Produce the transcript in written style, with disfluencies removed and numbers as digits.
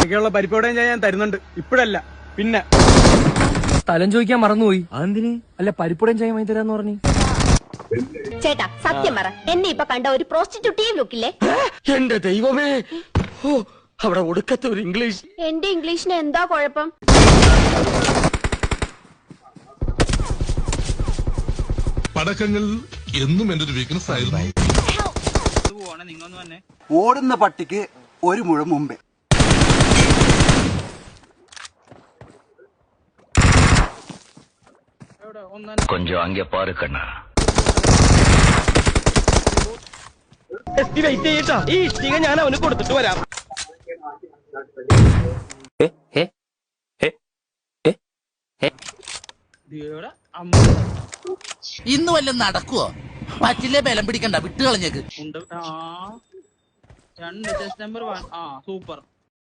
ബാക്കിയുള്ള പരിപ്പോടെയും ഞാൻ തരുന്നുണ്ട്. ഇപ്പോഴല്ല, പിന്നെ. സ്ഥലം ചോദിക്കാൻ മറന്നുപോയി. അതെന്തിന്? അല്ല, പരിപ്പുടയും ചായ വാങ്ങി തരാന്ന് പറഞ്ഞു. ചേട്ടാ സത്യം പറ, എന്നെ ഇപ്പൊ കണ്ട ഒരു പ്രോസ്റ്റിറ്റ്യൂട്ടീവ് ലുക്കില്ലേ? എന്റെ ദൈവമേ, ഓ അവിടെ ഒടുക്കത്തെ ഒരു ഇംഗ്ലീഷ്. എന്റെ ഇംഗ്ലീഷിന് എന്താ കുഴപ്പം? പടക്കങ്ങൾ എന്നും എന്റെ ഒരു വീക്ക്നെസ് ആയിരുന്നു. ഓടുന്ന പട്ടിക്ക് ഒരു മുഴം മുമ്പേ. கொஞ்சம் அங்க பாரு கண்ணா. ഈ ഇഷ്ടിക ഞാൻ അവന് കൊടുത്തിട്ട് വരാം. ഇന്ന് വല്ലതും നടക്കുവോ? പറ്റില്ലേ ബലം പിടിക്കണ്ട, വിട്ടുകളഞ്ഞേക്ക്. രണ്ട് ചെസ്റ്റ് നമ്പർ 1. സൂപ്പർ.